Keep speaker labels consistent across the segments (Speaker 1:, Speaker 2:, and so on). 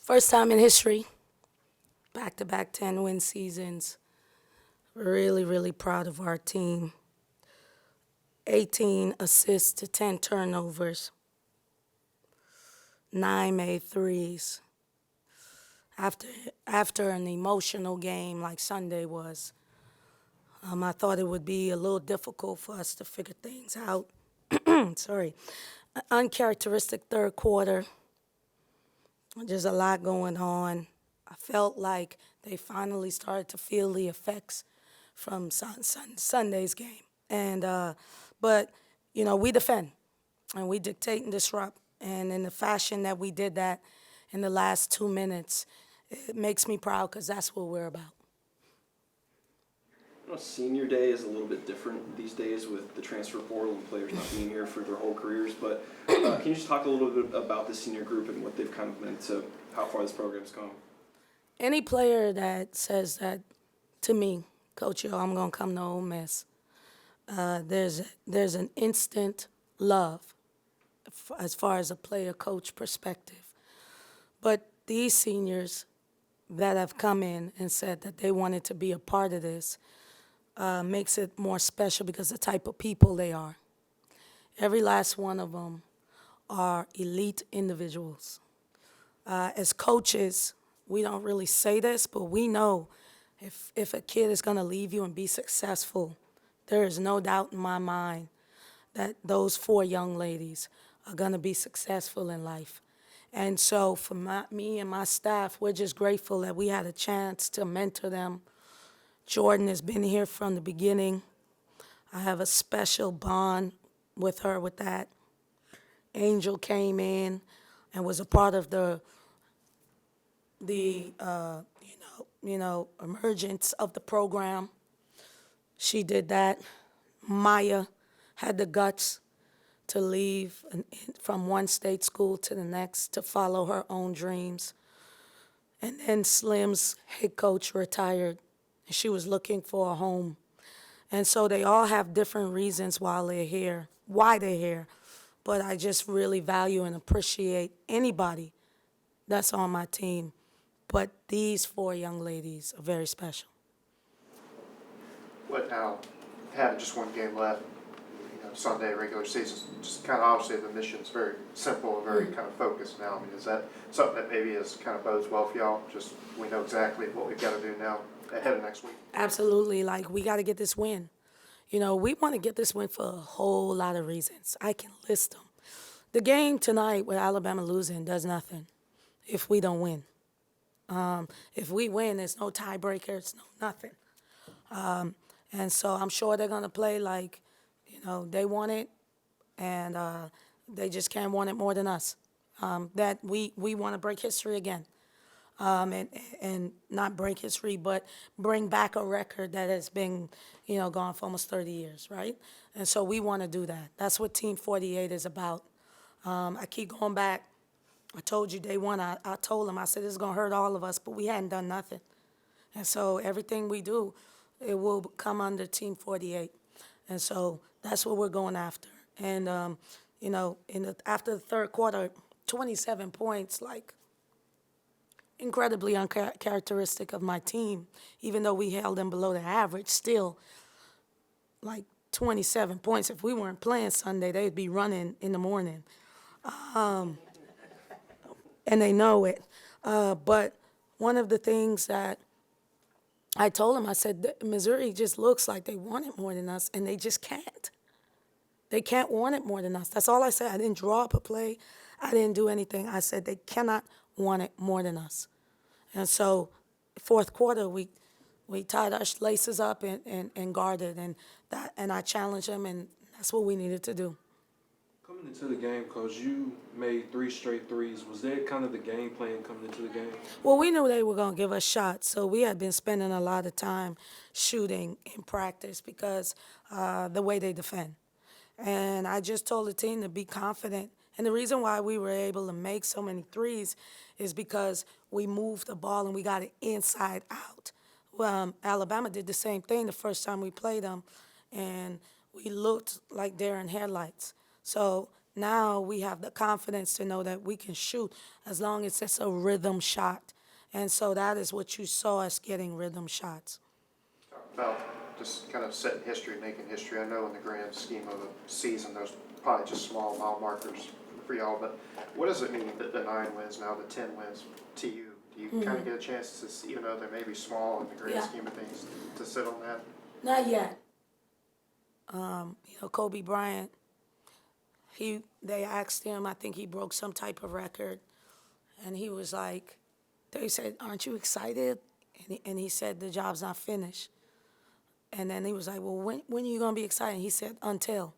Speaker 1: First time in history, back-to-back 10-win seasons. Really, really proud of our team. 18 assists to 10 turnovers, 9 made threes. After an emotional game like Sunday was, I thought it would be a little difficult for us to figure things out. Sorry. An uncharacteristic third quarter. There's a lot going on. I felt like they finally started to feel the effects from Sunday's game. But we defend and we dictate and disrupt. And in the fashion that we did that in the last 2 minutes, it makes me proud because that's what we're about.
Speaker 2: Senior day is a little bit different these days with the transfer portal and players not being here for their whole careers. But can you just talk a little bit about the senior group and what they've kind of meant to how far this program's come?
Speaker 1: Any player that says that to me, Coach, I'm going to come to Ole Miss, there's an instant love as far as a player-coach perspective. But these seniors that have come in and said that they wanted to be a part of this makes it more special because of the type of people they are. Every last one of them are elite individuals. As coaches, we don't really say this, but we know if a kid is going to leave you and be successful, there is no doubt in my mind that those 4 young ladies are going to be successful in life. And so for me and my staff, we're just grateful that we had a chance to mentor them. Jordan has been here from the beginning. I have a special bond with her with that. Angel came in and was a part of the emergence of the program. She did that. Maya had the guts to leave from one state school to the next to follow her own dreams. And then Slim's head coach retired, and she was looking for a home. And so they all have different reasons why they're here. But I just really value and appreciate anybody that's on my team. But these 4 young ladies are very special.
Speaker 3: What now? Having just one game left, Sunday regular season, just kind of obviously the mission's very simple and very kind of focused now. I mean, is that something that maybe is kind of bodes well for y'all? Just we know exactly what we've got to do now ahead of next week.
Speaker 1: Absolutely. We got to get this win. We want to get this win for a whole lot of reasons. I can list them. The game tonight with Alabama losing does nothing if we don't win. If we win, there's no tiebreakers, no nothing. And so I'm sure they're going to play like, they want it, and they just can't want it more than us. That we want to break history again. And not break history, but bring back a record that has been, gone for almost 30 years, right? And so we want to do that. That's what Team 48 is about. I keep going back. I told you day one, I told them, I said, this is going to hurt all of us, but we hadn't done nothing. And so everything we do, it will come under Team 48. And so that's what we're going after. And, after the third quarter, 27 points, incredibly uncharacteristic of my team. Even though we held them below the average, still, 27 points. If we weren't playing Sunday, they'd be running in the morning. And they know it. But one of the things that I told them, I said, Missouri just looks like they want it more than us, and they just can't. They can't want it more than us. That's all I said. I didn't draw up a play. I didn't do anything. I said they cannot want it more than us. And so fourth quarter, we tied our laces up and guarded, and I challenged them, and that's what we needed to do.
Speaker 4: Coming into the game, Coach, you made 3 straight threes. Was that kind of the game plan coming into the game?
Speaker 1: Well, we knew they were going to give us shots, so we had been spending a lot of time shooting in practice because the way they defend. And I just told the team to be confident. And the reason why we were able to make so many threes is because we moved the ball and we got it inside out. Alabama did the same thing the first time we played them, and we looked like deer in headlights. So Now we have the confidence to know that we can shoot as long as it's a rhythm shot. And so that is what you saw us getting, rhythm shots.
Speaker 3: About just kind of setting history, making history. I know in the grand scheme of the season, there's probably just small mile markers for y'all, but what does it mean that the 9 wins now, the 10 wins to you? Do you kind of get a chance to see, even though they may be small in the grand
Speaker 1: Yeah.
Speaker 3: scheme of things, to sit on that?
Speaker 1: Not yet. Kobe Bryant, they asked him, I think he broke some type of record, and he was like, they said, aren't you excited? And he said, the job's not finished. And then he was like, well, when are you going to be excited? He said, until.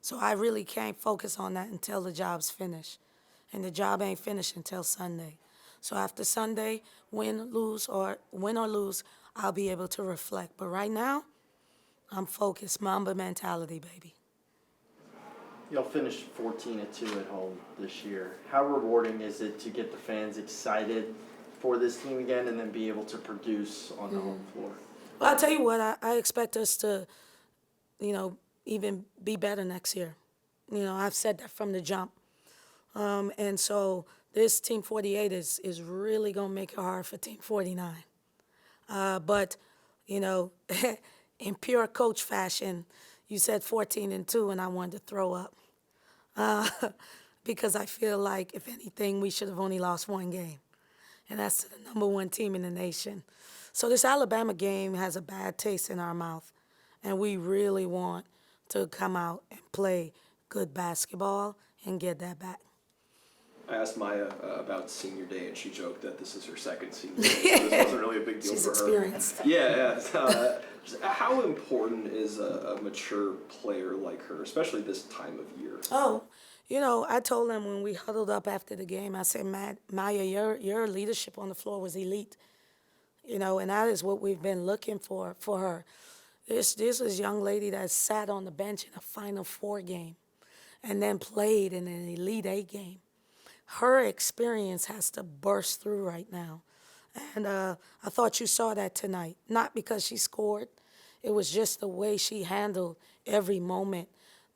Speaker 1: So I really can't focus on that until the job's finished. And the job ain't finished until Sunday. So after Sunday, win or lose, I'll be able to reflect. But right now, I'm focused. Mamba mentality, baby.
Speaker 5: Y'all finished 14-2 at home this year. How rewarding is it to get the fans excited for this team again and then be able to produce on the home floor?
Speaker 1: Well, I'll tell you what, I expect us to, even be better next year. I've said that from the jump. And so this Team 48 is really going to make it hard for Team 49. But, in pure coach fashion, you said 14-2, and I wanted to throw up. Because I feel like, if anything, we should have only lost one game. And that's to the number 1 team in the nation. So this Alabama game has a bad taste in our mouth. And we really want to come out and play good basketball and get that back.
Speaker 2: I asked Maya about senior day, and she joked that this is her second senior day, so this wasn't really a big deal
Speaker 1: She's
Speaker 2: for
Speaker 1: experienced.
Speaker 2: her. Yeah. Just how important is a mature player like her, especially this time of year?
Speaker 1: Oh, I told them when we huddled up after the game, I said, Maya, your leadership on the floor was elite. And that is what we've been looking for her. This is a young lady that sat on the bench in a Final Four game and then played in an Elite 8 game. Her experience has to burst through right now. And I thought you saw that tonight. Not because she scored. It was just the way she handled every moment,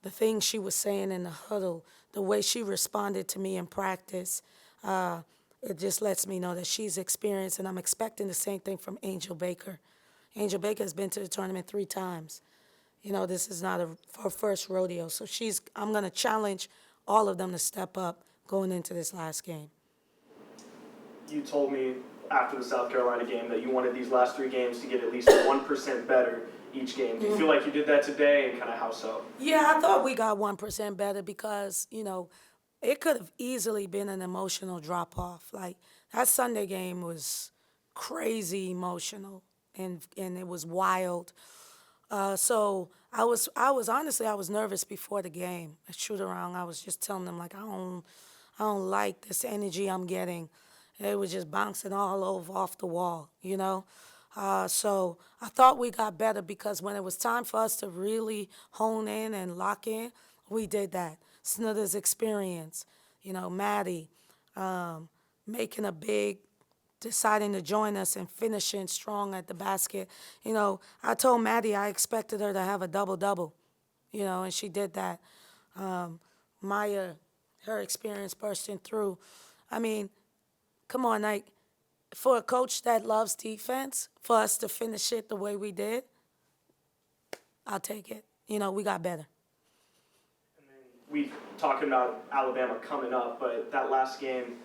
Speaker 1: the things she was saying in the huddle, the way she responded to me in practice. It just lets me know that she's experienced, and I'm expecting the same thing from Angel Baker. Angel Baker has been to the tournament 3 times. This is not her first rodeo. So I'm going to challenge all of them to step up going into this last game.
Speaker 6: You told me after the South Carolina game that you wanted these last 3 games to get at least 1% better each game. Do you feel like you did that today, and kind of how so?
Speaker 1: Yeah, I thought we got 1% better because, it could have easily been an emotional drop-off. Like, that Sunday game was crazy emotional, and it was wild. So I was honestly, I was nervous before the game. At shoot-around, I was just telling them, like, I don't like this energy I'm getting. It was just bouncing all over off the wall, So I thought we got better because when it was time for us to really hone in and lock in, we did that. Snudder's experience, Maddie making a big, deciding to join us and finishing strong at the basket. I told Maddie I expected her to have a double-double, and she did that. Maya, her experience bursting through. I mean, come on, like, for a coach that loves defense, for us to finish it the way we did, I'll take it. We got better.
Speaker 6: And then we talking about Alabama coming up, but that last game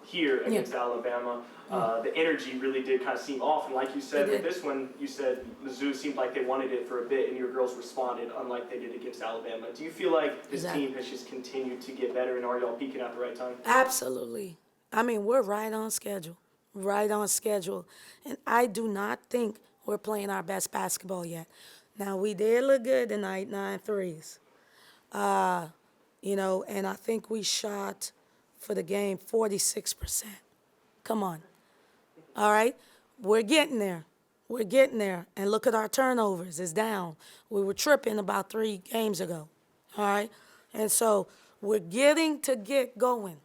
Speaker 6: here against Alabama, the energy really did kind of seem off. And like you said, with this one, you said Mizzou seemed like they wanted it for a bit, and your girls responded unlike they did against Alabama. Do you feel like this team has just continued to get better, and are y'all peaking at the right time?
Speaker 1: Absolutely. I mean, we're right on schedule. And I do not think we're playing our best basketball yet. Now, we did look good tonight, 9 threes. And I think we shot for the game 46%. Come on. All right? We're getting there. And look at our turnovers. It's down. We were tripping about 3 games ago. All right? And so we're getting to get going.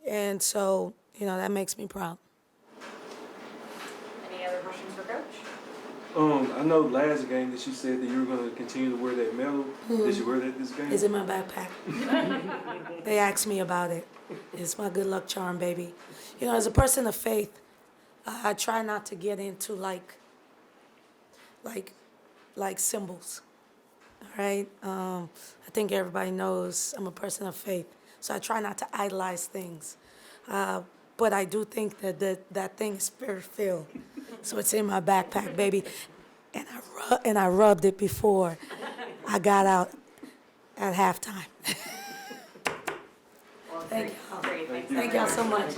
Speaker 1: And so, that makes me proud.
Speaker 7: Any other questions for Coach?
Speaker 4: I know last game that you said that you were going to continue to wear that medal. Did you wear that this game?
Speaker 1: It's in my backpack. They asked me about it. It's my good luck charm, baby. You know, as a person of faith, I try not to get into like symbols. All right. I think everybody knows I'm a person of faith, so I try not to idolize things. But I do think that thing is spirit filled, so it's in my backpack, baby. And I rubbed it before I got out at halftime.
Speaker 7: Well,
Speaker 1: Thank
Speaker 7: great,
Speaker 1: y'all.
Speaker 7: great, thanks.
Speaker 1: Thank y'all so much.